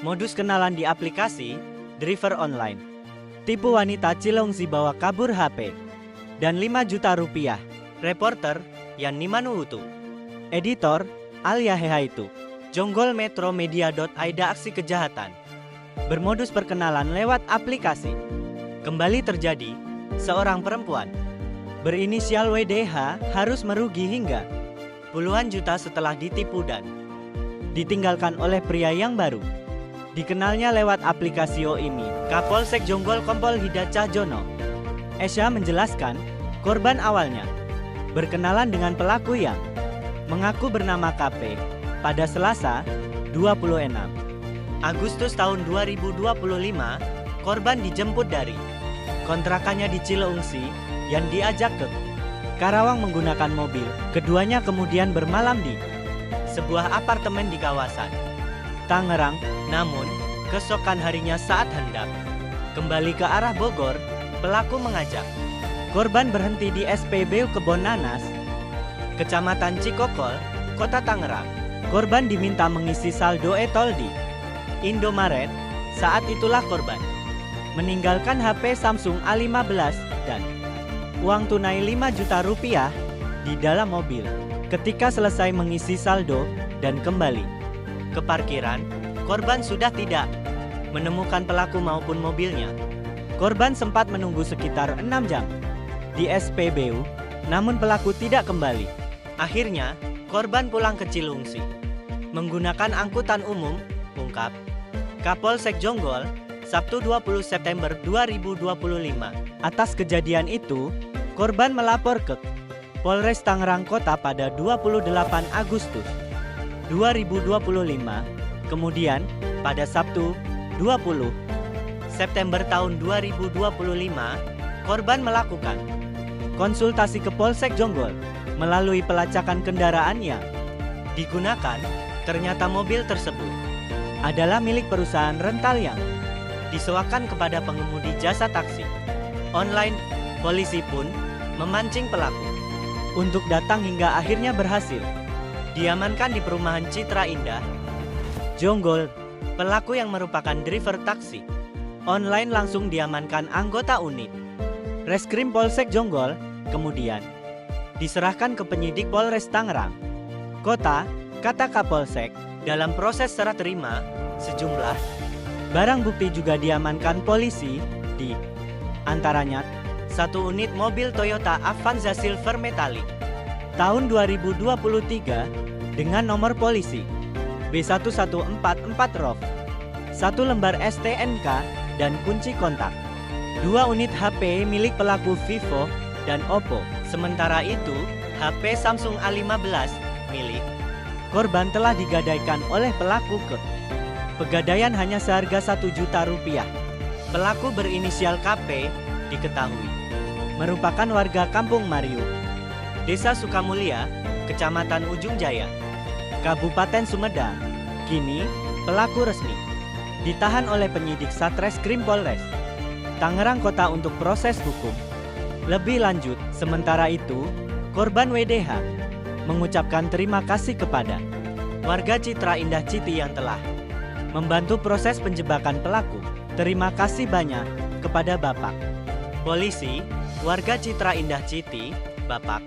Modus kenalan di aplikasi Driver Online. Tipu wanita Cilengsi bawa kabur HP dan 5 juta rupiah. Reporter Yan Nimanuutu. Editor Alia Hehaitu. Jonggol Metromedia.id. Aksi kejahatan bermodus perkenalan lewat aplikasi. Kembali terjadi, seorang perempuan berinisial WDH harus merugi hingga puluhan juta setelah ditipu dan ditinggalkan oleh pria yang baru. Dikenalnya lewat aplikasi OIMI. Kapolsek Jonggol Kompol Hida Cahjono Esya menjelaskan, korban awalnya berkenalan dengan pelaku yang mengaku bernama KP pada Selasa 26 Agustus tahun 2025. Korban dijemput dari kontrakannya di Cilengsi yang diajak ke Karawang menggunakan mobil. Keduanya kemudian bermalam di sebuah apartemen di kawasan Tangerang. Namun, keesokan harinya saat hendak kembali ke arah Bogor, pelaku mengajak korban berhenti di SPBU Kebon Nanas, Kecamatan Cikokol, Kota Tangerang. Korban diminta mengisi saldo e-tol di Indomaret. Saat itulah korban meninggalkan HP Samsung A15 dan uang tunai 5 juta rupiah di dalam mobil. Ketika selesai mengisi saldo dan kembali ke parkiran, korban sudah tidak menemukan pelaku maupun mobilnya. Korban sempat menunggu sekitar 6 jam di SPBU, namun pelaku tidak kembali. Akhirnya, korban pulang ke Cilengsi menggunakan angkutan umum, ungkap Kapolsek Jonggol, Sabtu 20 September 2025. Atas kejadian itu, korban melapor ke Polres Tangerang Kota pada 28 Agustus 2025. Kemudian, pada Sabtu 20 September tahun 2025, korban melakukan konsultasi ke Polsek Jonggol melalui pelacakan kendaraan yang digunakan. Ternyata mobil tersebut adalah milik perusahaan rental yang disewakan kepada pengemudi jasa taksi online. Polisi pun memancing pelaku untuk datang hingga akhirnya berhasil diamankan di perumahan Citra Indah, Jonggol. Pelaku yang merupakan driver taksi online langsung diamankan anggota unit Reskrim Polsek Jonggol, kemudian diserahkan ke penyidik Polres Tangerang Kota. Kata Kapolsek, dalam proses serah terima, sejumlah barang bukti juga diamankan polisi, di antaranya 1 unit mobil Toyota Avanza Silver Metallic tahun 2023 dengan nomor polisi B1144 ROV, 1 lembar STNK dan kunci kontak, 2 unit HP milik pelaku Vivo dan Oppo. Sementara itu, HP Samsung A15 milik korban telah digadaikan oleh pelaku ke Pegadaian hanya seharga 1 juta rupiah. Pelaku berinisial KP diketahui merupakan warga Kampung Mariu, Desa Sukamulya, Kecamatan Ujung Jaya, Kabupaten Sumedang. Kini, pelaku resmi ditahan oleh penyidik Satreskrim Polres Tangerang Kota untuk proses hukum lebih lanjut. Sementara itu, korban WDH mengucapkan terima kasih kepada warga Citra Indah Citi yang telah membantu proses penjebakan pelaku. Terima kasih banyak kepada Bapak Polisi, warga Citra Indah Citi, Bapak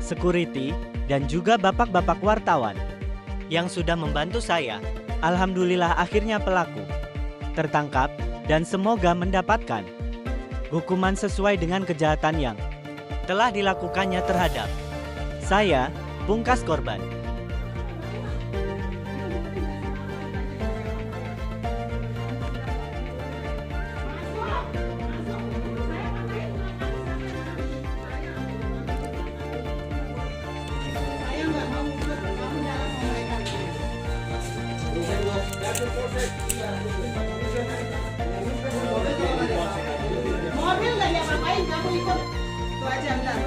Security, dan juga bapak-bapak wartawan yang sudah membantu saya. Alhamdulillah akhirnya pelaku tertangkap dan semoga mendapatkan hukuman sesuai dengan kejahatan yang telah dilakukannya terhadap saya, pungkas korban. Mobil nggak diapa-apain, kamu ikut. Itu aja, bentar.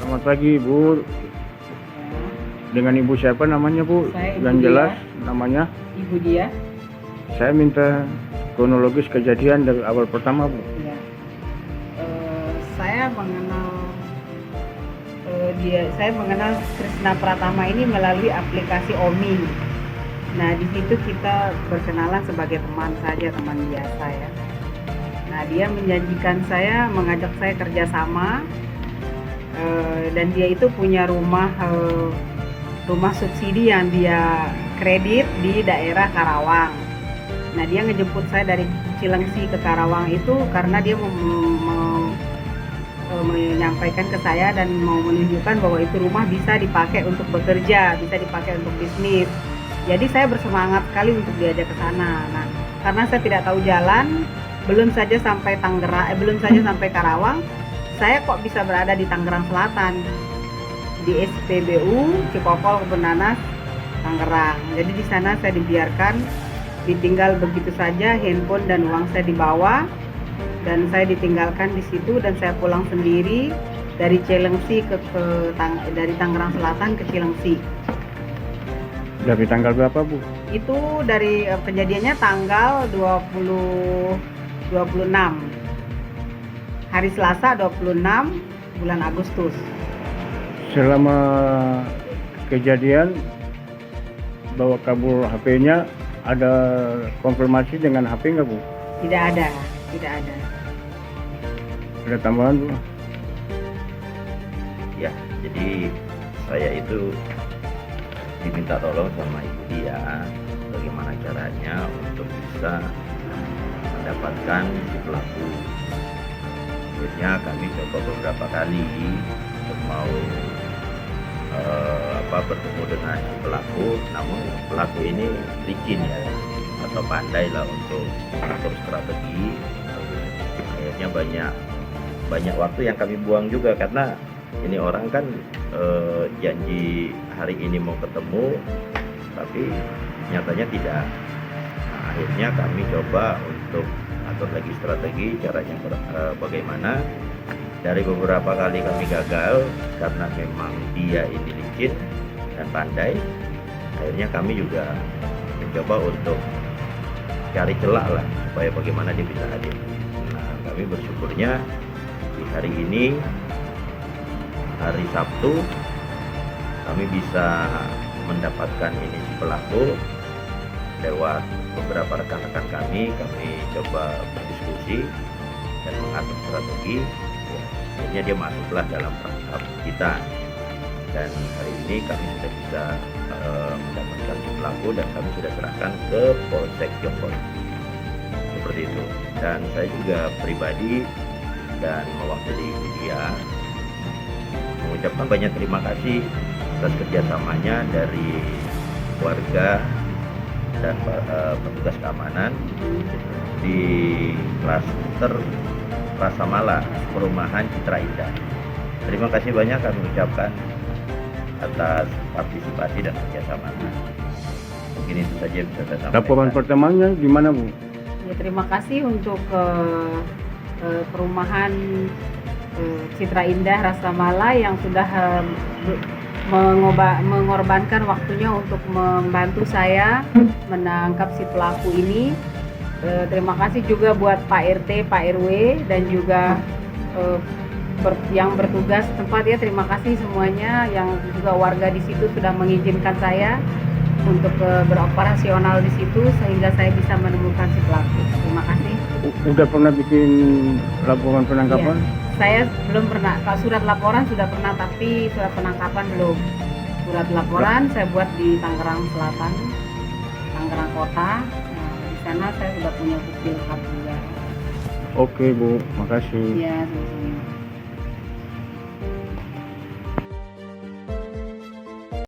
Selamat pagi, Bu. Dengan Ibu siapa namanya, Bu? Saya Ibu Yang jelas Dia. namanya. Ibu dia. Saya minta kronologis kejadian dari awal pertama, Bu. Ya. Saya mengenal Saya mengenal Krisna Pratama ini melalui aplikasi Omi. Nah, di situ kita berkenalan sebagai teman saja, teman biasa ya. Nah, dia menjanjikan saya, mengajak saya kerjasama, dan dia itu punya rumah subsidi yang dia kredit di daerah Karawang. Nah, dia ngejemput saya dari Cilengsi ke Karawang itu karena dia menyampaikan ke saya dan mau menunjukkan bahwa itu rumah bisa dipakai untuk bekerja, bisa dipakai untuk bisnis. Jadi saya bersemangat sekali untuk diajak ke sana. Nah, karena saya tidak tahu jalan, belum saja sampai Karawang, saya kok bisa berada di Tangerang Selatan, di SPBU Cikokol Kebun Nanas Tangerang. Jadi di sana saya dibiarkan ditinggal begitu saja, handphone dan uang saya dibawa dan saya ditinggalkan di situ dan saya pulang sendiri dari Cilengsi dari Tangerang Selatan ke Cilengsi. Dari tanggal berapa, Bu? Itu dari kejadiannya tanggal 26 hari Selasa 26 bulan Agustus. Selama kejadian bawa kabur HP-nya, ada konfirmasi dengan HP nggak, Bu? Tidak ada. Ada tambahan, Bu? Ya, jadi saya itu diminta tolong sama ibu dia bagaimana caranya untuk bisa mendapatkan si pelaku. Akhirnya kami coba beberapa kali untuk mau bertemu dengan si pelaku, namun pelaku ini licin ya, atau pandai lah untuk mengatur strategi. Akhirnya banyak waktu yang kami buang juga karena ini orang kan janji hari ini mau ketemu, tapi nyatanya tidak. Nah, akhirnya kami coba untuk atur lagi strategi caranya bagaimana. Dari beberapa kali kami gagal karena memang dia ini licin dan pandai. Akhirnya kami juga mencoba untuk cari celah lah supaya bagaimana dia bisa hadir. Nah, kami bersyukurnya di hari ini, hari Sabtu, kami bisa mendapatkan ini si pelaku lewat beberapa rekan-rekan kami coba berdiskusi dan mengatur strategi. Akhirnya dia masuklah dalam perangkap kita, dan hari ini kami sudah bisa mendapatkan si pelaku dan kami sudah serahkan ke Polsek Jonggol seperti itu. Dan saya juga pribadi dan mewakili dia mengucapkan banyak terima kasih atas kerjasamanya dari warga dan petugas keamanan di klaster Rasa Mala, Perumahan Citra Indah. Terima kasih banyak kami ucapkan atas partisipasi dan kerjasamanya. Mungkin itu saja yang bisa saya sampaikan. Laporan pertamanya gimana, Bu? Ya, terima kasih untuk Perumahan Citra Indah Rasa Mala yang sudah mengorbankan waktunya untuk membantu saya menangkap si pelaku ini. Terima kasih juga buat Pak RT, Pak RW dan juga yang bertugas tempat ya. Terima kasih semuanya yang juga warga di situ sudah mengizinkan saya untuk beroperasional di situ sehingga saya bisa menemukan si pelaku. Terima kasih. Udah pernah bikin laporan penangkapan? Iya, saya belum pernah. Kalau surat laporan sudah pernah, tapi surat penangkapan belum. Surat laporan saya buat di Tangerang Selatan, Tangerang Kota. Nah, di sana saya sudah punya bukti lengkap juga. Oke, Bu, makasih. Iya, sama-sama.